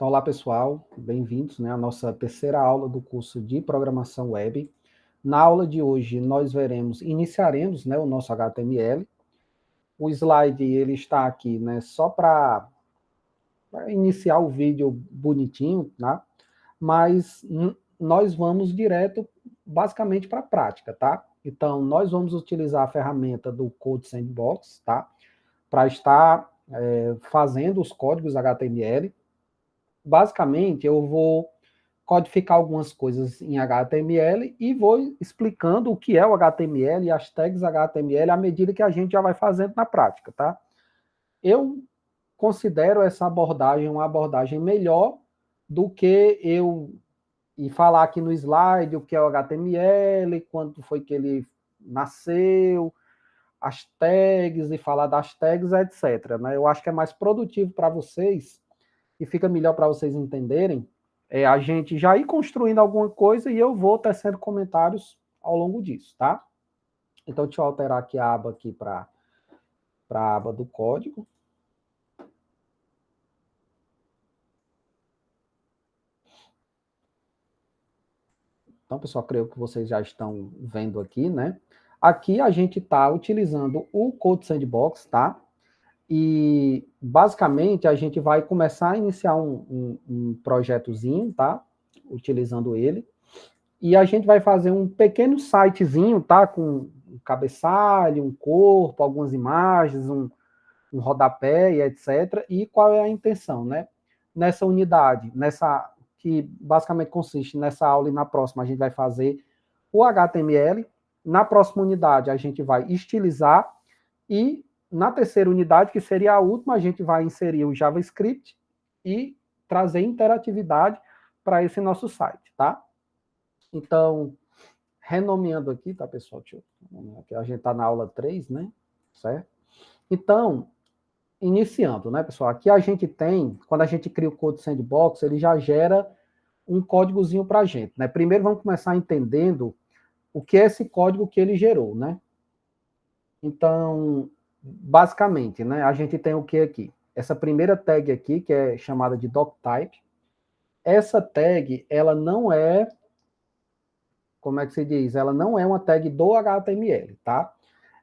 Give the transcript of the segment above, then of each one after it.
Então, olá pessoal, bem-vindos, né, à nossa terceira aula do curso de Programação Web. Na aula de hoje nós iniciaremos, né, o nosso HTML. O slide ele está aqui, né, só para iniciar o vídeo bonitinho, tá? Mas nós vamos direto, basicamente, para a prática, tá? Então, nós vamos utilizar a ferramenta do Code Sandbox, tá? Para estar fazendo os códigos HTML. Basicamente, eu vou codificar algumas coisas em HTML e vou explicando o que é o HTML e as tags HTML à medida que a gente já vai fazendo na prática, tá? Eu considero essa abordagem uma abordagem melhor do que eu ir falar aqui no slide o que é o HTML, quando foi que ele nasceu, as tags e falar das tags, etc. Né? Eu acho que é mais produtivo para vocês e fica melhor para vocês entenderem, a gente já ir construindo alguma coisa e eu vou tecendo comentários ao longo disso, tá? Então, deixa eu alterar aqui a aba aqui para a aba do código. Então, pessoal, creio que vocês já estão vendo aqui, né? Aqui a gente está utilizando o Code Sandbox, tá? E, basicamente, a gente vai começar a iniciar um projetozinho, tá? Utilizando ele. E a gente vai fazer um pequeno sitezinho, tá? Com um cabeçalho, um corpo, algumas imagens, um rodapé e etc. E qual é a intenção, né? Nessa unidade, que basicamente consiste nessa aula e na próxima a gente vai fazer o HTML. Na próxima unidade a gente vai estilizar e na terceira unidade, que seria a última, a gente vai inserir o JavaScript e trazer interatividade para esse nosso site, tá? Então, renomeando aqui, tá, pessoal? Aqui a gente está na aula 3, né? Certo? Então, iniciando, né, pessoal? Aqui a gente tem, quando a gente cria o Code Sandbox, ele já gera um códigozinho para a gente, né? Primeiro vamos começar entendendo o que é esse código que ele gerou, né? Então, basicamente, né, a gente tem o que aqui? Essa primeira tag aqui, que é chamada de doctype. Essa tag, ela não é, como é que se diz? Ela não é uma tag do HTML, tá?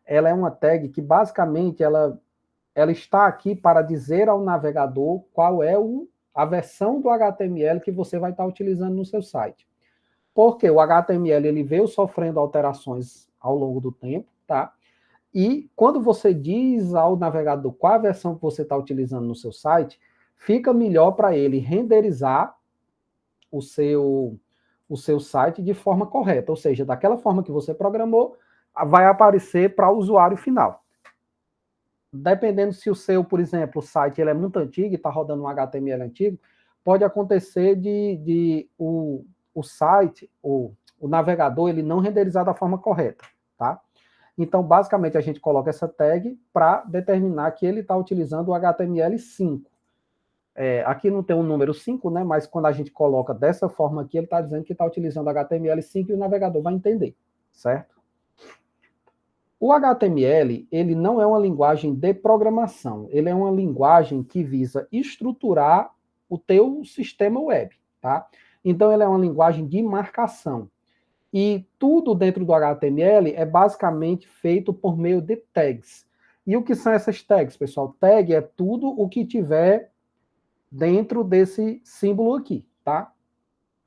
Ela é uma tag que, basicamente, ela está aqui para dizer ao navegador qual é a versão do HTML que você vai estar utilizando no seu site. Porque o HTML ele veio sofrendo alterações ao longo do tempo, tá? E quando você diz ao navegador qual a versão que você está utilizando no seu site, fica melhor para ele renderizar o seu site de forma correta. Ou seja, daquela forma que você programou, vai aparecer para o usuário final. Dependendo se o seu, por exemplo, o site ele é muito antigo e está rodando um HTML antigo, pode acontecer de o site, o navegador, ele não renderizar da forma correta, tá? Então, basicamente, a gente coloca essa tag para determinar que ele está utilizando o HTML5. Aqui não tem um número 5, né? Mas quando a gente coloca dessa forma aqui, ele está dizendo que está utilizando o HTML5 e o navegador vai entender, certo? O HTML, ele não é uma linguagem de programação, ele é uma linguagem que visa estruturar o teu sistema web, tá? Então, ele é uma linguagem de marcação. E tudo dentro do HTML é basicamente feito por meio de tags. E o que são essas tags, pessoal? Tag é tudo o que tiver dentro desse símbolo aqui, tá?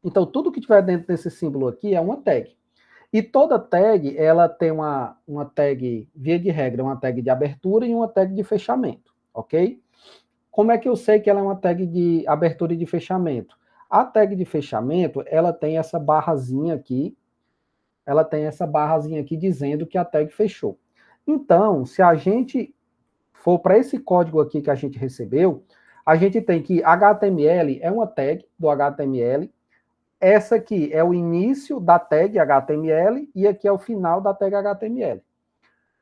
Então, tudo que tiver dentro desse símbolo aqui é uma tag. E toda tag, ela tem uma tag, via de regra, uma tag de abertura e uma tag de fechamento, ok? Como é que eu sei que ela é uma tag de abertura e de fechamento? A tag de fechamento, ela tem essa barrazinha aqui, dizendo que a tag fechou. Então, se a gente for para esse código aqui que a gente recebeu, a gente tem que HTML é uma tag do HTML, essa aqui é o início da tag HTML e aqui é o final da tag HTML.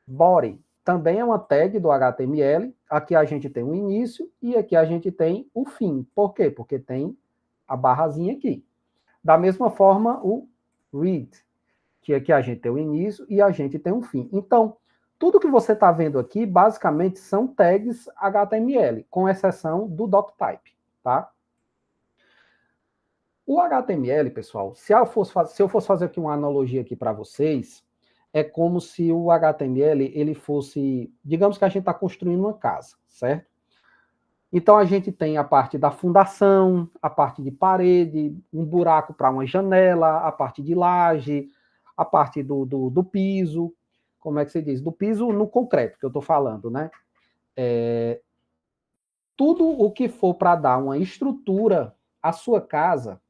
Body também é uma tag do HTML, aqui a gente tem o início e aqui a gente tem o fim. Por quê? Porque tem a barrazinha aqui. Da mesma forma, o read, que aqui a gente tem o início e a gente tem um fim. Então, tudo que você está vendo aqui, basicamente, são tags HTML, com exceção do doctype, tá? O HTML, pessoal, se eu fosse fazer aqui uma analogia aqui para vocês, é como se o HTML ele fosse, digamos que a gente está construindo uma casa, certo? Então a gente tem a parte da fundação, a parte de parede, um buraco para uma janela, a parte de laje, a parte do piso, como é que se diz? Do piso no concreto que eu estou falando, né? Tudo o que for para dar uma estrutura à sua casa,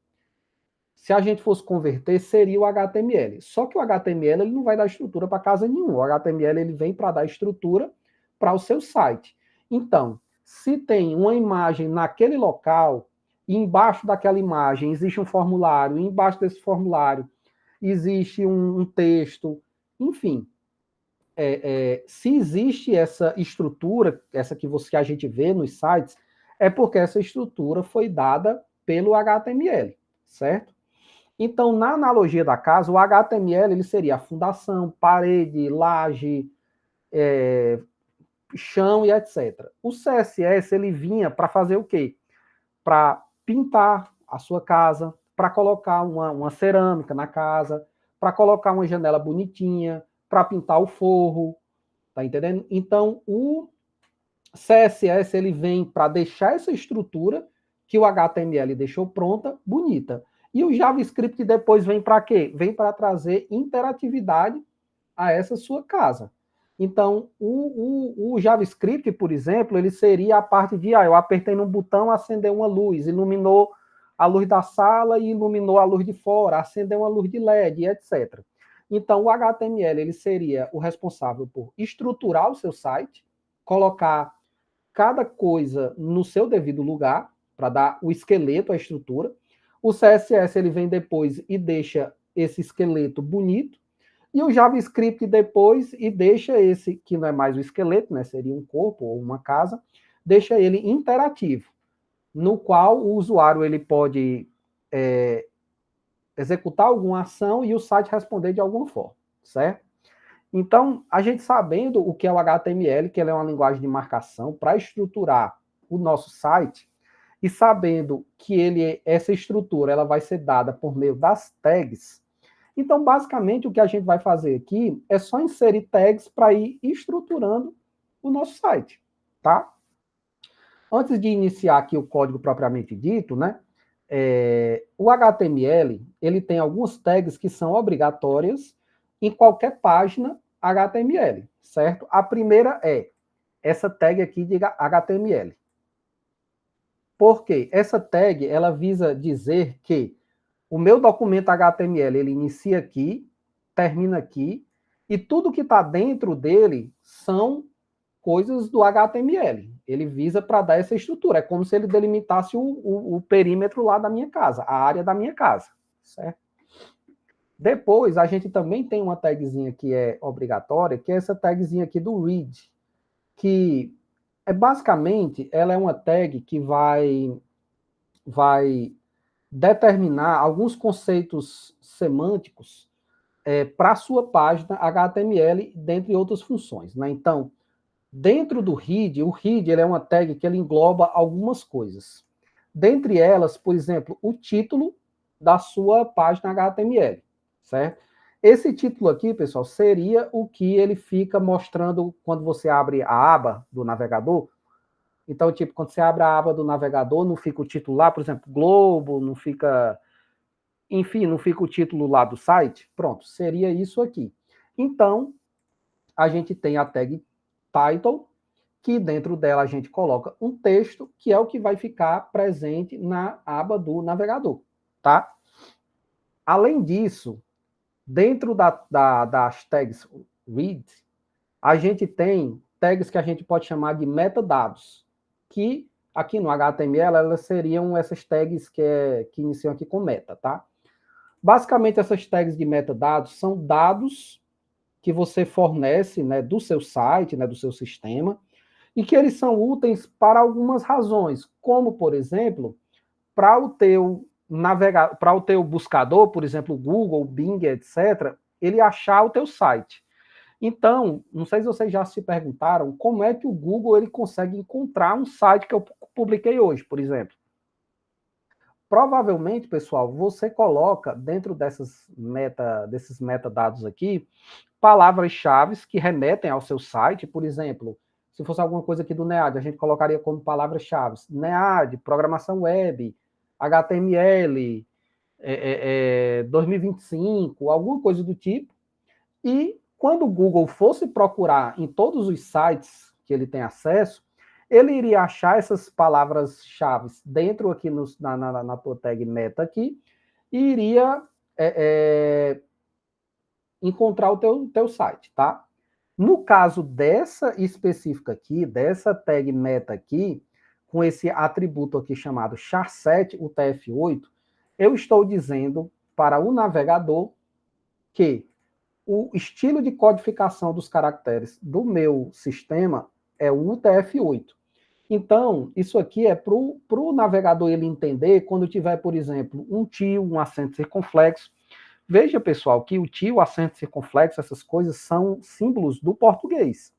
se a gente fosse converter, seria o HTML. Só que o HTML ele não vai dar estrutura para casa nenhuma. O HTML ele vem para dar estrutura para o seu site. Então, se tem uma imagem naquele local, e embaixo daquela imagem existe um formulário, e embaixo desse formulário existe um texto, enfim, se existe essa estrutura, essa que a gente vê nos sites, é porque essa estrutura foi dada pelo HTML, certo? Então, na analogia da casa, o HTML ele seria a fundação, parede, laje, chão e etc. O CSS ele vinha para fazer o quê? Para pintar a sua casa, para colocar uma cerâmica na casa, para colocar uma janela bonitinha, para pintar o forro, tá entendendo? Então, o CSS ele vem para deixar essa estrutura que o HTML deixou pronta, bonita. E o JavaScript depois vem para quê? Vem para trazer interatividade a essa sua casa. Então, o JavaScript, por exemplo, ele seria a parte de, eu apertei num botão, acendeu uma luz, iluminou a luz da sala e iluminou a luz de fora, acendeu uma luz de LED, etc. Então, o HTML ele seria o responsável por estruturar o seu site, colocar cada coisa no seu devido lugar, para dar o esqueleto, a estrutura. O CSS ele vem depois e deixa esse esqueleto bonito, e o JavaScript depois e deixa esse, que não é mais o esqueleto, né, seria um corpo ou uma casa, deixa ele interativo, no qual o usuário ele pode executar alguma ação e o site responder de alguma forma, certo? Então, a gente sabendo o que é o HTML, que ele é uma linguagem de marcação para estruturar o nosso site, e sabendo que essa estrutura ela vai ser dada por meio das tags, então, basicamente, o que a gente vai fazer aqui é só inserir tags para ir estruturando o nosso site, tá? Antes de iniciar aqui o código propriamente dito, né? O HTML ele tem algumas tags que são obrigatórias em qualquer página HTML, certo? A primeira é essa tag aqui de HTML. Por quê? Essa tag ela visa dizer que o meu documento HTML ele inicia aqui, termina aqui, e tudo que está dentro dele são coisas do HTML. Ele visa para dar essa estrutura. É como se ele delimitasse o perímetro lá da minha casa, a área da minha casa, certo? Depois, a gente também tem uma tagzinha que é obrigatória, que é essa tagzinha aqui do read, que é basicamente, ela é uma tag que vai determinar alguns conceitos semânticos para a sua página HTML, dentre outras funções, né? Então, dentro do read, o read ele é uma tag que ele engloba algumas coisas. Dentre elas, por exemplo, o título da sua página HTML, certo? Esse título aqui, pessoal, seria o que ele fica mostrando quando você abre a aba do navegador. Então, tipo, quando você abre a aba do navegador, não fica o título lá, por exemplo, Globo, não fica, enfim, não fica o título lá do site. Pronto, seria isso aqui. Então, a gente tem a tag title, que dentro dela a gente coloca um texto, que é o que vai ficar presente na aba do navegador, tá? Além disso, dentro das tags read, a gente tem tags que a gente pode chamar de metadados, que aqui no HTML elas seriam essas tags que iniciam aqui com meta, tá? Basicamente, essas tags de metadados são dados que você fornece, né, do seu site, né, do seu sistema, e que eles são úteis para algumas razões, como, por exemplo, para o teu para o teu buscador, por exemplo, Google, Bing, etc., ele achar o teu site. Então, não sei se vocês já se perguntaram como é que o Google ele consegue encontrar um site que eu publiquei hoje, por exemplo. provavelmente, pessoal, você coloca dentro desses metadados aqui, palavras-chave que remetem ao seu site. Por exemplo, se fosse alguma coisa aqui do NEAD, a gente colocaria como palavras-chave NEAD, programação web, HTML, 2025, alguma coisa do tipo. E quando o Google fosse procurar em todos os sites que ele tem acesso, ele iria achar essas palavras-chave dentro aqui na tua tag meta aqui, e iria encontrar o teu site, tá? No caso dessa específica aqui, dessa tag meta aqui, com esse atributo aqui chamado char7 UTF-8, eu estou dizendo para o navegador que o estilo de codificação dos caracteres do meu sistema é o UTF-8. Então, isso aqui é para o navegador ele entender quando tiver, por exemplo, um tio, um acento circunflexo. Veja, pessoal, que o tio, o acento circunflexo, essas coisas são símbolos do português.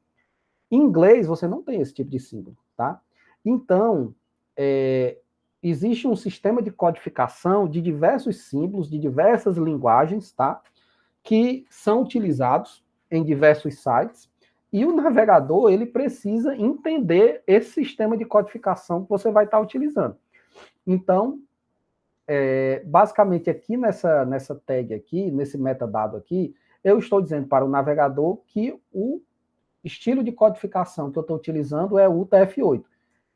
Em inglês, você não tem esse tipo de símbolo, tá? Então, existe um sistema de codificação de diversos símbolos, de diversas linguagens, tá? Que são utilizados em diversos sites, e o navegador ele precisa entender esse sistema de codificação que você vai estar utilizando. Então, basicamente aqui nessa tag aqui, nesse metadado aqui, eu estou dizendo para o navegador que o estilo de codificação que eu estou utilizando é o UTF-8.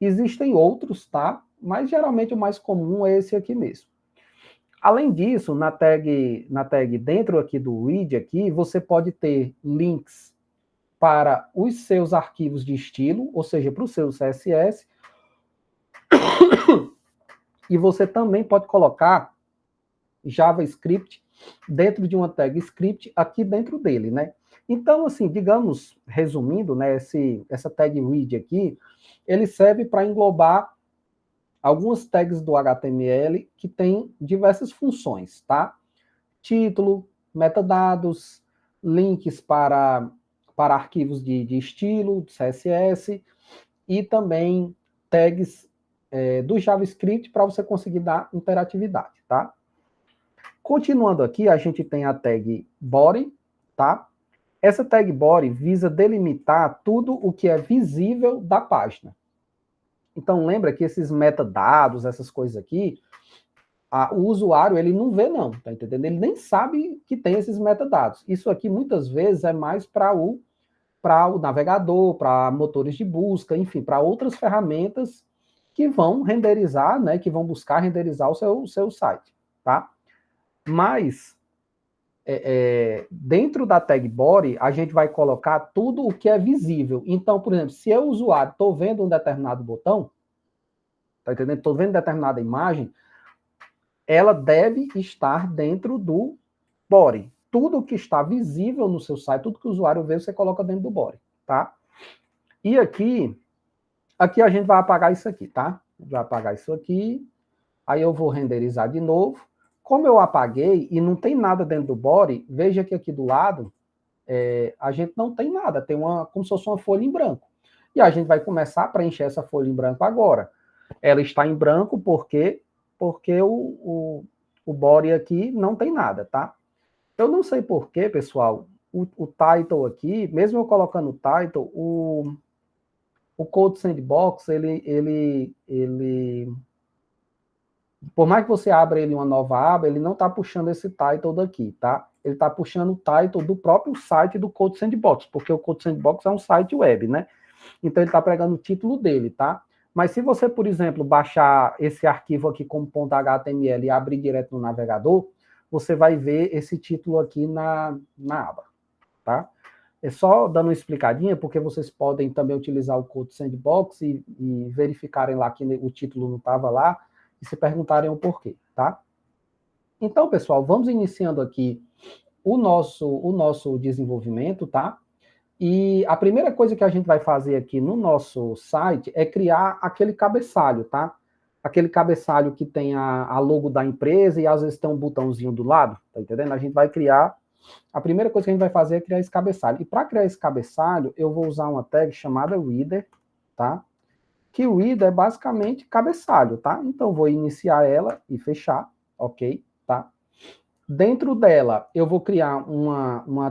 Existem outros, tá? Mas geralmente o mais comum é esse aqui mesmo. Além disso, na tag dentro aqui do read aqui, você pode ter links para os seus arquivos de estilo, ou seja, para o seu CSS. E você também pode colocar JavaScript dentro de uma tag script aqui dentro dele, né? Então, assim, digamos, resumindo, né, essa tag read aqui, ele serve para englobar algumas tags do HTML que tem diversas funções, tá? Título, metadados, links para arquivos de estilo, de CSS, e também tags do JavaScript para você conseguir dar interatividade, tá? Continuando aqui, a gente tem a tag body, tá? Essa tag body visa delimitar tudo o que é visível da página. Então, lembra que esses metadados, essas coisas aqui, o usuário, ele não vê não, tá entendendo? Ele nem sabe que tem esses metadados. Isso aqui, muitas vezes, é mais para o navegador, para motores de busca, enfim, para outras ferramentas que vão renderizar, né, que vão buscar renderizar o seu site, tá? Mas, dentro da tag body, a gente vai colocar tudo o que é visível. Então, por exemplo, se eu, usuário, estou vendo um determinado botão, tá entendendo? Estou vendo determinada imagem, ela deve estar dentro do body. Tudo que está visível no seu site, tudo que o usuário vê, você coloca dentro do body, tá? E aqui a gente vai apagar isso aqui, tá? Vai apagar isso aqui, aí eu vou renderizar de novo. Como eu apaguei e não tem nada dentro do body, veja que aqui do lado, a gente não tem nada, tem como se fosse uma folha em branco. E a gente vai começar a preencher essa folha em branco agora. Ela está em branco porque o body aqui não tem nada, tá? Eu não sei porquê, pessoal, o title aqui, mesmo eu colocando o title, o Code Sandbox, ele por mais que você abra ele em uma nova aba, ele não está puxando esse title daqui, tá? Ele está puxando o title do próprio site do Code Sandbox, porque o Code Sandbox é um site web, né? Então ele está pegando o título dele, tá? Mas se você, por exemplo, baixar esse arquivo aqui como .html e abrir direto no navegador, você vai ver esse título aqui na aba, tá? É só dando uma explicadinha, porque vocês podem também utilizar o Code Sandbox e verificarem lá que o título não estava lá e se perguntarem o porquê, tá? Então, pessoal, vamos iniciando aqui o nosso desenvolvimento, tá? E a primeira coisa que a gente vai fazer aqui no nosso site é criar aquele cabeçalho, tá? Aquele cabeçalho que tem a logo da empresa e às vezes tem um botãozinho do lado, tá entendendo? A gente vai criar, a primeira coisa que a gente vai fazer é criar esse cabeçalho. E para criar esse cabeçalho, eu vou usar uma tag chamada reader, tá? que reader é basicamente cabeçalho, tá? Então, vou iniciar ela e fechar, ok? Tá? Dentro dela, eu vou criar uma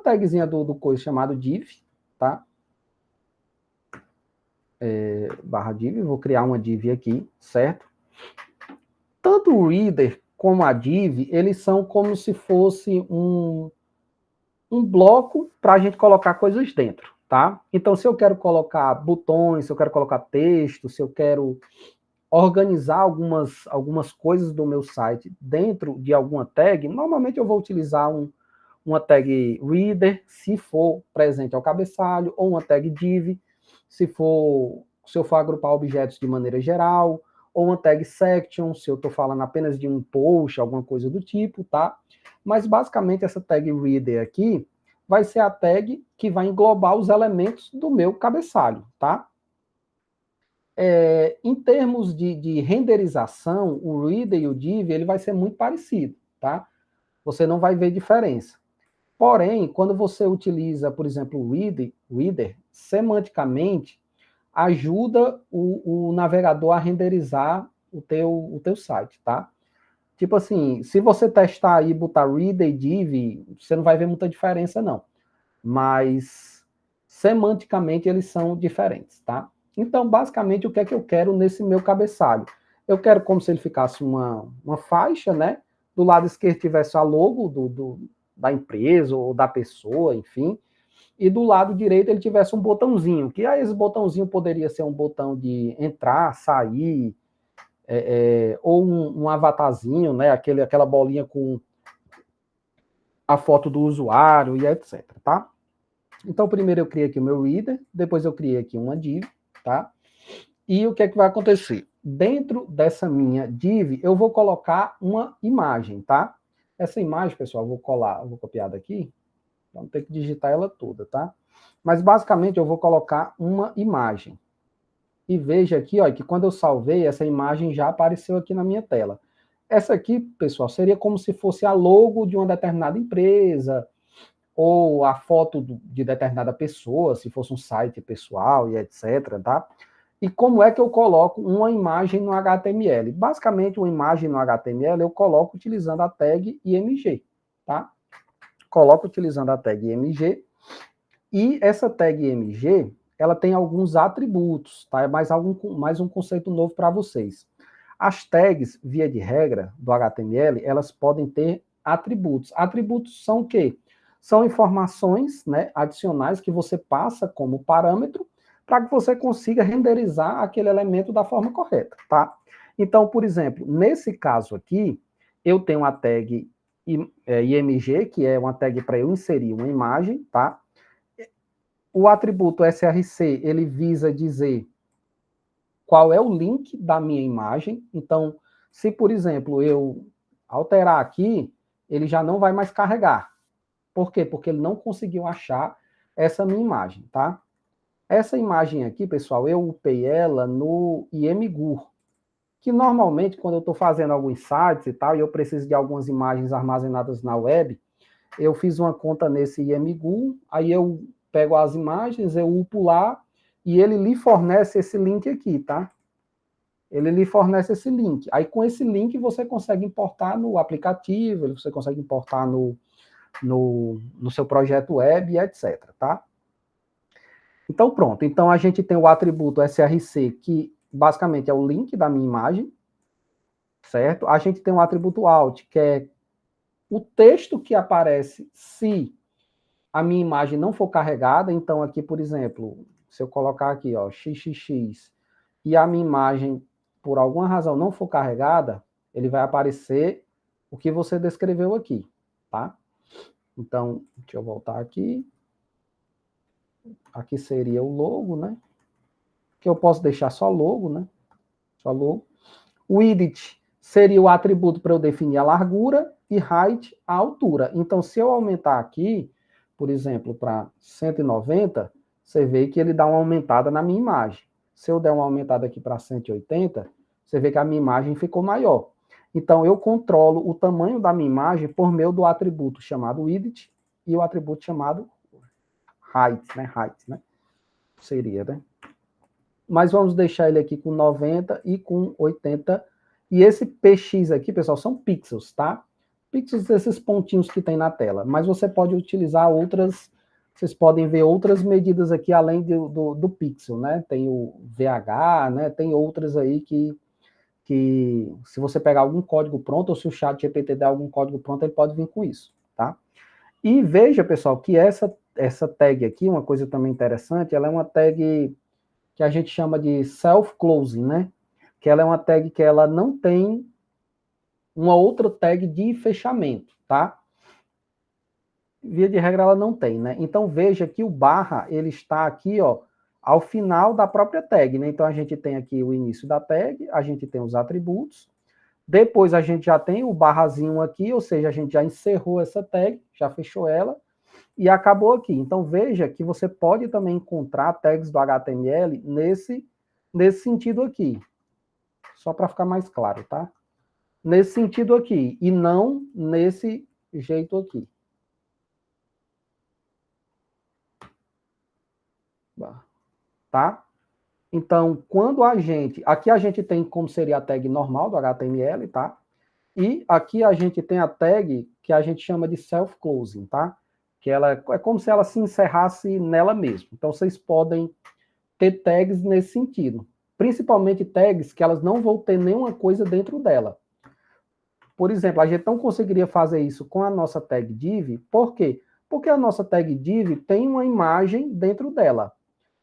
tagzinha do coisa chamado div, tá? Barra div, vou criar uma div aqui, certo? Tanto o reader como a div, eles são como se fosse um bloco para a gente colocar coisas dentro, tá? Então, se eu quero colocar botões, se eu quero colocar texto, se eu quero organizar algumas coisas do meu site dentro de alguma tag, normalmente eu vou utilizar uma tag reader, se for presente ao cabeçalho, ou uma tag div, se eu for agrupar objetos de maneira geral, ou uma tag section, se eu estou falando apenas de um post, alguma coisa do tipo, tá? Mas basicamente essa tag reader aqui vai ser a tag que vai englobar os elementos do meu cabeçalho, tá? Em termos de renderização, o reader e o div ele vai ser muito parecido, tá? Você não vai ver diferença. Porém, quando você utiliza, por exemplo, o reader, semanticamente, ajuda o navegador a renderizar o teu site, tá? Tipo assim, se você testar aí, botar reader e div, você não vai ver muita diferença, não. Mas, semanticamente, eles são diferentes, tá? Então, basicamente, o que é que eu quero nesse meu cabeçalho? Eu quero como se ele ficasse uma faixa, né? Do lado esquerdo tivesse a logo da empresa ou da pessoa, enfim. E do lado direito ele tivesse um botãozinho, que aí esse botãozinho poderia ser um botão de entrar, sair, ou um avatarzinho, né? Aquela bolinha com a foto do usuário e etc, tá? Então, primeiro eu criei aqui o meu reader, depois eu criei aqui uma div, tá? E o que é que vai acontecer? Dentro dessa minha div, eu vou colocar uma imagem, tá? Essa imagem, pessoal, eu vou copiar daqui, para não ter que digitar ela toda, tá? Mas, basicamente, eu vou colocar uma imagem. E veja aqui, ó, que quando eu salvei, essa imagem já apareceu aqui na minha tela. Essa aqui, pessoal, seria como se fosse a logo de uma determinada empresa, ou a foto de determinada pessoa, se fosse um site pessoal e etc, tá? E como é que eu coloco uma imagem no HTML? Basicamente, uma imagem no HTML eu coloco utilizando a tag img, tá? Coloco utilizando a tag img, e essa tag img, ela tem alguns atributos, tá? É mais um conceito novo para vocês. As tags, via de regra, do HTML, elas podem ter atributos. Atributos são o quê? São informações, né, adicionais que você passa como parâmetro para que você consiga renderizar aquele elemento da forma correta, tá? Então, por exemplo, nesse caso aqui, eu tenho a tag img, que é uma tag para eu inserir uma imagem, tá? O atributo src, ele visa dizer qual é o link da minha imagem. Então, se, por exemplo, eu alterar aqui, ele já não vai mais carregar. Por quê? Porque ele não conseguiu achar essa minha imagem, tá? Essa imagem aqui, pessoal, eu upei ela no IMGUR, que normalmente, quando eu estou fazendo alguns sites e tal, e eu preciso de algumas imagens armazenadas na web, eu fiz uma conta nesse IMGUR, aí eu pego as imagens, eu upo lá, e ele lhe fornece esse link aqui, tá? Ele lhe fornece esse link. Aí, com esse link, você consegue importar no aplicativo, você consegue importar no seu projeto web, e etc, tá? Então, pronto. Então, a gente tem o atributo src, que basicamente é o link da minha imagem, certo? A gente tem o atributo alt, que é o texto que aparece se a minha imagem não for carregada. Então, aqui, por exemplo, se eu colocar aqui, ó, xxx, e a minha imagem, por alguma razão, não for carregada, ele vai aparecer o que você descreveu aqui, tá? Então, deixa eu voltar aqui. Aqui seria o logo, né? Que eu posso deixar só logo, né? Só logo. O width seria o atributo para eu definir a largura e height, a altura. Então, se eu aumentar aqui, por exemplo, para 190, você vê que ele dá uma aumentada na minha imagem. Se eu der uma aumentada aqui para 180, você vê que a minha imagem ficou maior. Então, eu controlo o tamanho da minha imagem por meio do atributo chamado width e o atributo chamado height, né? Height, né? Seria, né? mas vamos deixar ele aqui com 90 e com 80. E esse PX aqui, pessoal, são pixels, tá? Pixels desses pontinhos que tem na tela. Mas você pode utilizar outras, vocês podem ver outras medidas aqui além do pixel, né? Tem o VH, né? Tem outras aí que se você pegar algum código pronto, ou se o chat GPT der algum código pronto, ele pode vir com isso, tá? E veja, pessoal, que essa tag aqui, uma coisa também interessante, ela é uma tag que a gente chama de self-closing, né? Que ela é uma tag que ela não tem uma outra tag de fechamento, tá? Via de regra, ela não tem, né? Então, veja que o barra, ele está aqui, ó, ao final da própria tag, né? Então, a gente tem aqui o início da tag, a gente tem os atributos, depois a gente já tem o barrazinho aqui, ou seja, a gente já encerrou essa tag, já fechou ela, e acabou aqui. Então, veja que você pode também encontrar tags do HTML nesse sentido aqui. Só para ficar mais claro, tá? Nesse sentido aqui, e não nesse jeito aqui. Tá? Então, quando a gente... Aqui a gente tem como seria a tag normal do HTML, tá? E aqui a gente tem a tag que a gente chama de self-closing, tá? Que ela é como se ela se encerrasse nela mesma. Então, vocês podem ter tags nesse sentido. Principalmente tags que elas não vão ter nenhuma coisa dentro dela. Por exemplo, a gente não conseguiria fazer isso com a nossa tag div. Por quê? Porque a nossa tag div tem uma imagem dentro dela.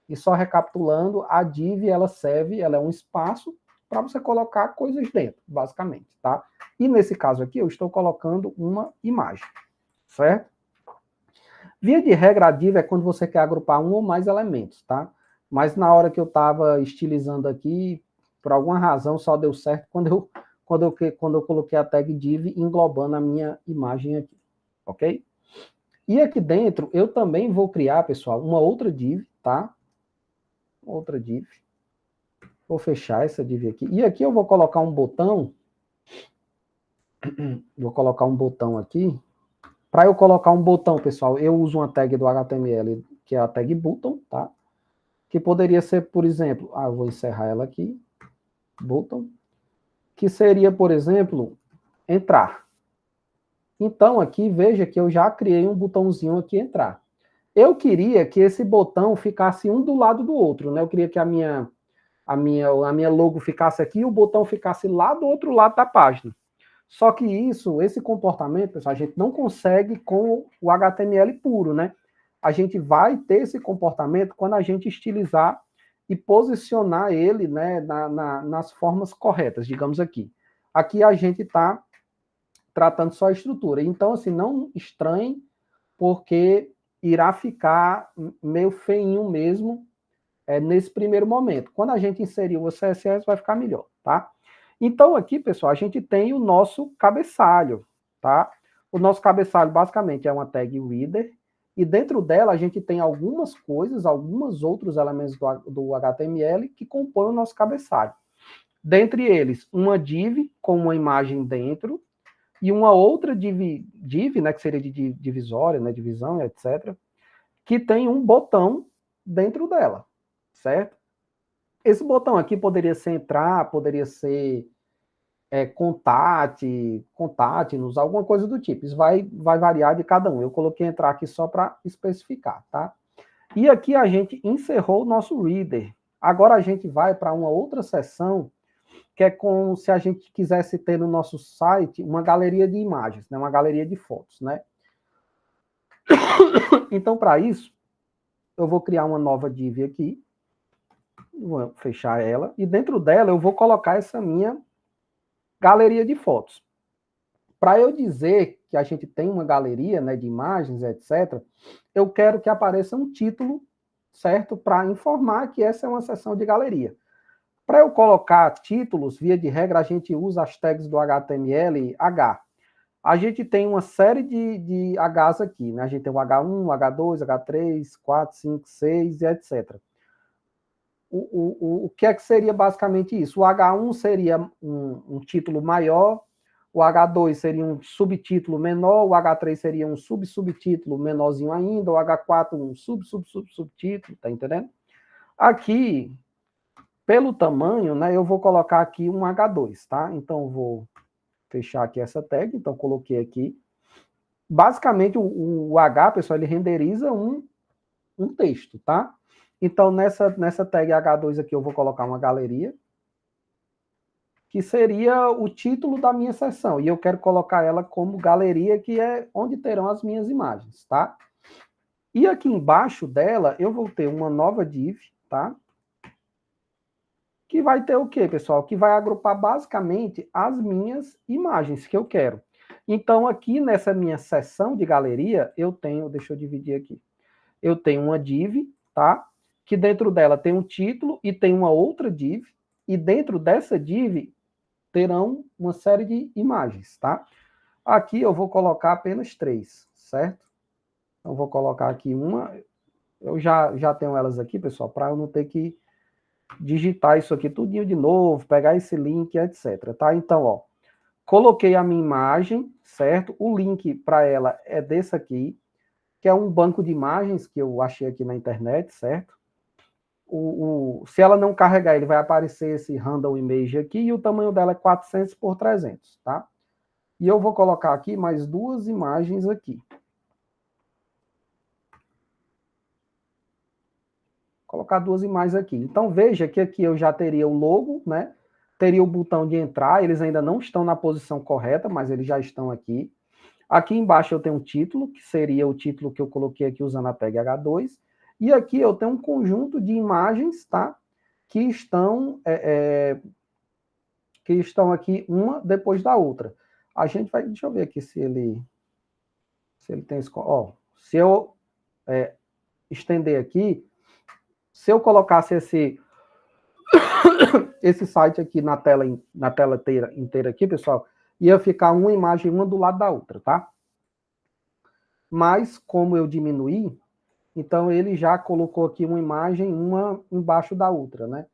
E só recapitulando, a div ela serve, ela é um espaço para você colocar coisas dentro, basicamente, tá? E nesse caso aqui, eu estou colocando uma imagem, certo? Via de regra, a div é quando você quer agrupar um ou mais elementos, tá? Mas na hora que eu estava estilizando aqui, por alguma razão, só deu certo quando eu coloquei a tag div englobando a minha imagem aqui, ok? E aqui dentro, eu também vou criar, pessoal, uma outra div, tá? Outra div. Vou fechar essa div aqui. E aqui eu vou colocar um botão. Vou colocar um botão aqui. Para eu colocar um botão, pessoal, eu uso uma tag do HTML, que é a tag button, tá? Que poderia ser, por exemplo, eu vou encerrar ela aqui. Button. Que seria, por exemplo, entrar. Então, aqui, veja que eu já criei um botãozinho aqui, entrar. Eu queria que esse botão ficasse um do lado do outro, né? Eu queria que a minha logo ficasse aqui e o botão ficasse lá do outro lado da página. Só que esse comportamento, pessoal, a gente não consegue com o HTML puro, né? A gente vai ter esse comportamento quando a gente estilizar e posicionar ele, né, nas formas corretas, digamos aqui. Aqui a gente está tratando só a estrutura. Então, assim, não estranhe, porque irá ficar meio feinho mesmo, nesse primeiro momento. Quando a gente inserir o CSS, vai ficar melhor, tá? Então, aqui, pessoal, a gente tem o nosso cabeçalho, tá? O nosso cabeçalho, basicamente, é uma tag reader, e dentro dela a gente tem algumas coisas, alguns outros elementos do HTML que compõem o nosso cabeçalho. Dentre eles, uma div com uma imagem dentro, e uma outra div, né, que seria de divisória, né, divisão, etc., que tem um botão dentro dela, certo? Esse botão aqui poderia ser entrar, poderia ser contate-nos, alguma coisa do tipo. Isso vai variar de cada um. Eu coloquei entrar aqui só para especificar, tá? E aqui a gente encerrou o nosso reader. Agora a gente vai para uma outra seção, que é como se a gente quisesse ter no nosso site uma galeria de imagens, né? Uma galeria de fotos, né? Então, para isso, eu vou criar uma nova div aqui, vou fechar ela, e dentro dela eu vou colocar essa minha galeria de fotos. Para eu dizer que a gente tem uma galeria, né, de imagens, etc., eu quero que apareça um título, certo? Para informar que essa é uma seção de galeria. Para eu colocar títulos, via de regra, a gente usa as tags do HTML H. A gente tem uma série de Hs aqui, né? A gente tem o H1, H2, H3, 4, 5, 6 e etc. O que é que seria basicamente isso? O H1 seria um título maior, o H2 seria um subtítulo menor, o H3 seria um subtítulo menorzinho ainda, o H4 um subtítulo, tá entendendo? Aqui, Pelo tamanho, né, eu vou colocar aqui um H2, tá? Então, eu vou fechar aqui essa tag, então coloquei aqui. Basicamente, o H, pessoal, ele renderiza um texto, tá? Então, nessa tag H2 aqui, eu vou colocar uma galeria, que seria o título da minha sessão, e eu quero colocar ela como galeria, que é onde terão as minhas imagens, tá? E aqui embaixo dela, eu vou ter uma nova div, tá? Que vai ter o quê, pessoal? Que vai agrupar basicamente as minhas imagens que eu quero. Então, aqui nessa minha seção de galeria, eu tenho, deixa eu dividir aqui, eu tenho uma div, tá? Que dentro dela tem um título e tem uma outra div, e dentro dessa div terão uma série de imagens, tá? Aqui eu vou colocar apenas 3, certo? Então, vou colocar aqui uma, eu já tenho elas aqui, pessoal, para eu não ter que digitar isso aqui tudinho de novo, pegar esse link, etc, tá? Então, ó, coloquei a minha imagem, certo? O link para ela é desse aqui, que é um banco de imagens que eu achei aqui na internet, certo? Se ela não carregar, ele vai aparecer esse random image aqui, e o tamanho dela é 400 por 300, tá? E eu vou colocar aqui mais 2 imagens aqui. Colocar 2 imagens aqui. Então, veja que aqui eu já teria o logo, né? Teria o botão de entrar, eles ainda não estão na posição correta, mas eles já estão aqui. Aqui embaixo eu tenho um título, que seria o título que eu coloquei aqui usando a tag H2. E aqui eu tenho um conjunto de imagens, tá? Que estão aqui uma depois da outra. A gente vai, deixa eu ver aqui se ele tem esse, ó, se eu estender aqui, se eu colocasse esse site aqui na tela inteira aqui, pessoal, ia ficar uma imagem uma do lado da outra, tá? Mas como eu diminuí, então ele já colocou aqui uma imagem uma embaixo da outra, né?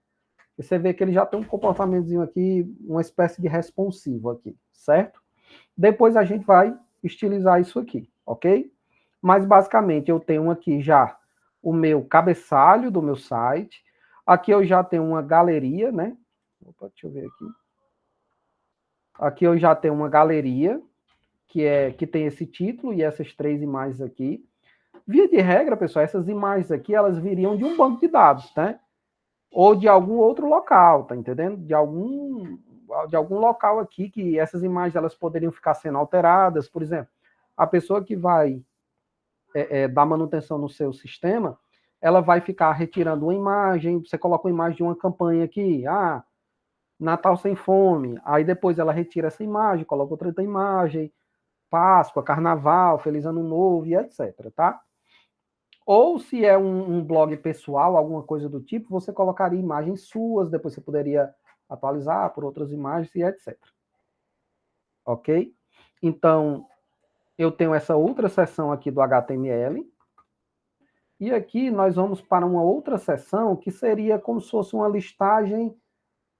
E você vê que ele já tem um comportamentozinho aqui, uma espécie de responsivo aqui, certo? Depois a gente vai estilizar isso aqui, ok? Mas basicamente eu tenho aqui já o meu cabeçalho do meu site. Aqui eu já tenho uma galeria, né? Opa, deixa eu ver aqui. Aqui eu já tenho uma galeria que tem esse título e essas 3 imagens aqui. Via de regra, pessoal, essas imagens aqui elas viriam de um banco de dados, né? Ou de algum outro local, tá entendendo? De algum local aqui que essas imagens elas poderiam ficar sendo alteradas, por exemplo, a pessoa que vai dar manutenção no seu sistema, ela vai ficar retirando uma imagem, você coloca uma imagem de uma campanha aqui, Natal sem fome, aí depois ela retira essa imagem, coloca outra imagem, Páscoa, Carnaval, Feliz Ano Novo e etc, tá? Ou se é um blog pessoal, alguma coisa do tipo, você colocaria imagens suas, depois você poderia atualizar por outras imagens e etc. Ok? Então, eu tenho essa outra seção aqui do HTML. E aqui nós vamos para uma outra seção que seria como se fosse uma listagem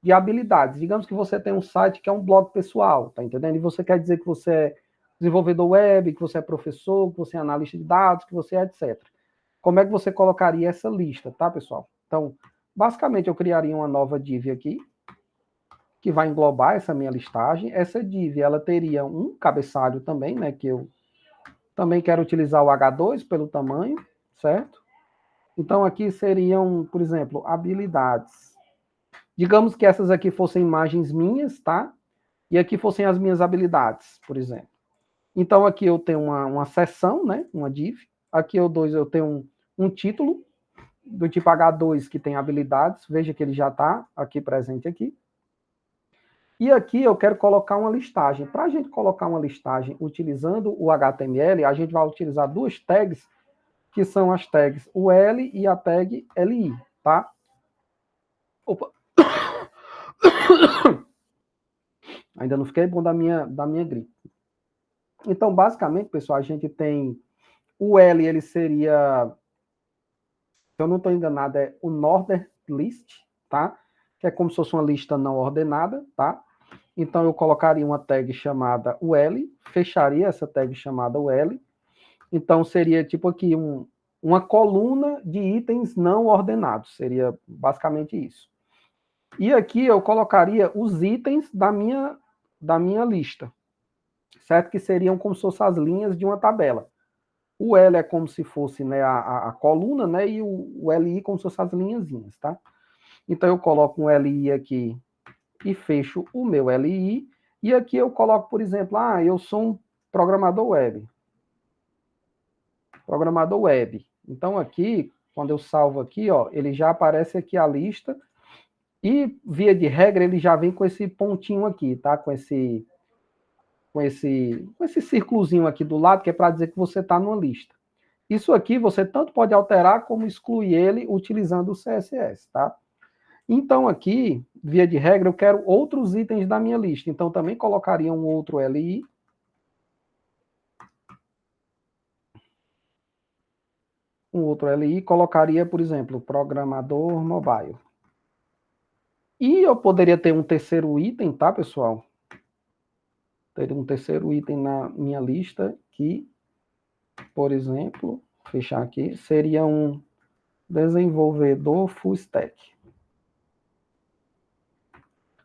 de habilidades. Digamos que você tem um site que é um blog pessoal, tá entendendo? E você quer dizer que você é desenvolvedor web, que você é professor, que você é analista de dados, que você é etc. Como é que você colocaria essa lista, tá, pessoal? Então, basicamente, eu criaria uma nova div aqui, que vai englobar essa minha listagem. Essa div, ela teria um cabeçalho também, né, que eu também quero utilizar o H2 pelo tamanho, certo? Então, aqui seriam, por exemplo, habilidades. Digamos que essas aqui fossem imagens minhas, tá? E aqui fossem as minhas habilidades, por exemplo. Então, aqui eu tenho uma seção, né? Uma div. Aqui eu tenho um título do tipo H2 que tem habilidades. Veja que ele já está aqui presente aqui. E aqui eu quero colocar uma listagem. Para a gente colocar uma listagem utilizando o HTML, a gente vai utilizar 2 tags, que são as tags UL e a tag LI, tá? Opa. Ainda não fiquei bom da minha gripe. Então, basicamente, pessoal, a gente tem o L, ele seria, se eu não estou enganado, é o Ordered List, tá? Que é como se fosse uma lista não ordenada, tá? Então, eu colocaria uma tag chamada UL, fecharia essa tag chamada UL. Então, seria tipo aqui uma coluna de itens não ordenados, seria basicamente isso. E aqui eu colocaria os itens da minha lista, certo? Que seriam como se fossem as linhas de uma tabela. O L é como se fosse, né, a coluna, né, e o LI como se fossem as linhazinhas, tá? Então eu coloco um LI aqui e fecho o meu LI, e aqui eu coloco, por exemplo, eu sou um programador web. Programador web. Então aqui, quando eu salvo aqui, ó, ele já aparece aqui a lista, e via de regra ele já vem com esse pontinho aqui, tá? Com esse círculozinho aqui do lado, que é para dizer que você está numa lista. Isso aqui você tanto pode alterar como excluir ele utilizando o CSS, tá? Então aqui, via de regra, eu quero outros itens da minha lista. Então também colocaria um outro LI. Um outro LI, colocaria, por exemplo, programador mobile. E eu poderia ter um terceiro item, tá, pessoal? Teria um terceiro item na minha lista que, por exemplo, fechar aqui, seria um desenvolvedor full stack.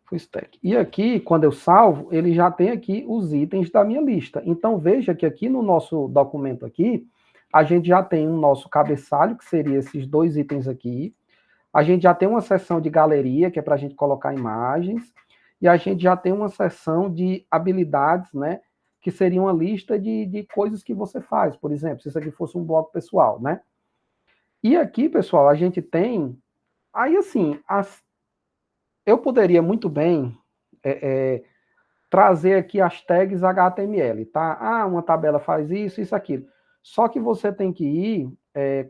Full stack. E aqui, quando eu salvo, ele já tem aqui os itens da minha lista. Então, veja que aqui no nosso documento aqui, a gente já tem um nosso cabeçalho, que seria esses dois itens aqui. A gente já tem uma seção de galeria, que é para a gente colocar imagens. E a gente já tem uma seção de habilidades, né? Que seria uma lista de coisas que você faz. Por exemplo, se isso aqui fosse um blog pessoal, né? E aqui, pessoal, a gente tem... Aí, assim, eu poderia muito bem trazer aqui as tags HTML, tá? Uma tabela faz isso, isso, aquilo. Só que você tem que ir,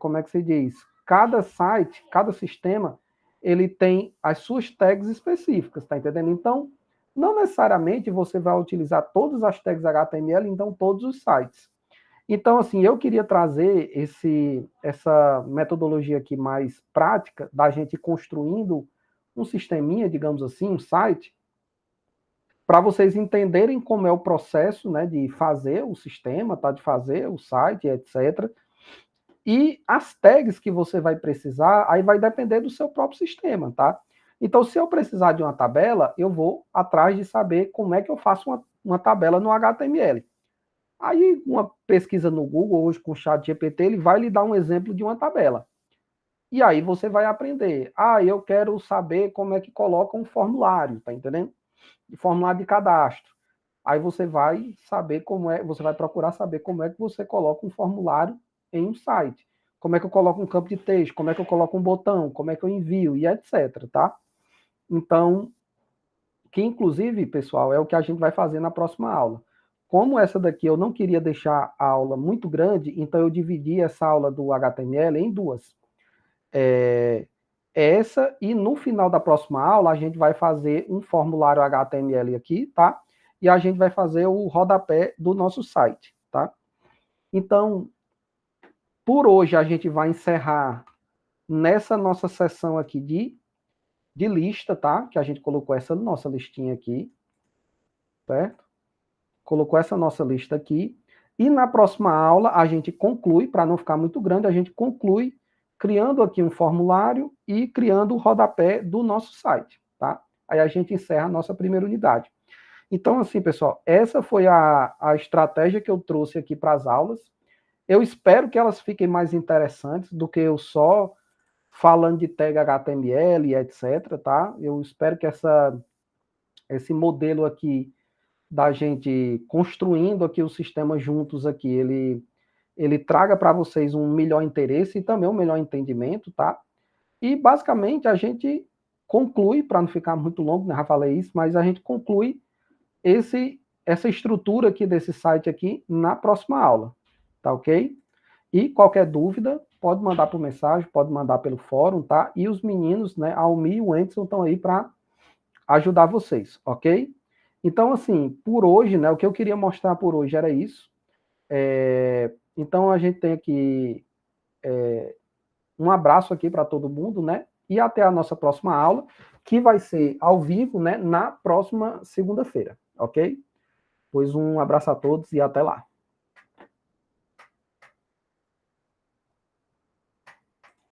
como é que se diz? Cada site, cada sistema, ele tem as suas tags específicas, tá entendendo? Então, não necessariamente você vai utilizar todas as tags HTML, então todos os sites. Então, assim, eu queria trazer essa metodologia aqui mais prática, da gente construindo um sisteminha, digamos assim, um site, para vocês entenderem como é o processo, né, de fazer o sistema, tá, de fazer o site, etc. E as tags que você vai precisar, aí vai depender do seu próprio sistema, tá? Então, se eu precisar de uma tabela, eu vou atrás de saber como é que eu faço uma tabela no HTML. Aí, uma pesquisa no Google, hoje com o chat GPT, ele vai lhe dar um exemplo de uma tabela. E aí você vai aprender. Eu quero saber como é que coloca um formulário, tá entendendo? Formulário de cadastro. Aí você vai saber você vai procurar saber como é que você coloca um formulário em um site. Como é que eu coloco um campo de texto, como é que eu coloco um botão, como é que eu envio e etc, tá? Então, que inclusive, pessoal, é o que a gente vai fazer na próxima aula. Como essa daqui eu não queria deixar a aula muito grande, então eu dividi essa aula do HTML em duas. Essa, e no final da próxima aula a gente vai fazer um formulário HTML aqui, tá? E a gente vai fazer o rodapé do nosso site, tá? Então, por hoje a gente vai encerrar nessa nossa sessão aqui de lista, tá? Que a gente colocou essa nossa listinha aqui, certo? Colocou essa nossa lista aqui. E na próxima aula a gente conclui, para não ficar muito grande, a gente conclui criando aqui um formulário e criando o rodapé do nosso site, tá? Aí a gente encerra a nossa primeira unidade. Então, assim, pessoal, essa foi a estratégia que eu trouxe aqui para as aulas. Eu espero que elas fiquem mais interessantes do que eu só falando de tag HTML e etc, tá? Eu espero que esse modelo aqui da gente construindo aqui o sistema juntos aqui, ele traga para vocês um melhor interesse e também um melhor entendimento, tá? E basicamente a gente conclui, para não ficar muito longo, né, já falei isso, mas a gente conclui essa estrutura aqui desse site aqui na próxima aula, tá ok? E qualquer dúvida, pode mandar por mensagem, pode mandar pelo fórum, tá? E os meninos, né, a Almi e o Anderson estão aí para ajudar vocês, ok? Então, assim, por hoje, né, o que eu queria mostrar por hoje era isso. Então, a gente tem aqui um abraço aqui para todo mundo, né? E até a nossa próxima aula, que vai ser ao vivo, né, na próxima segunda-feira, ok? Pois um abraço a todos e até lá.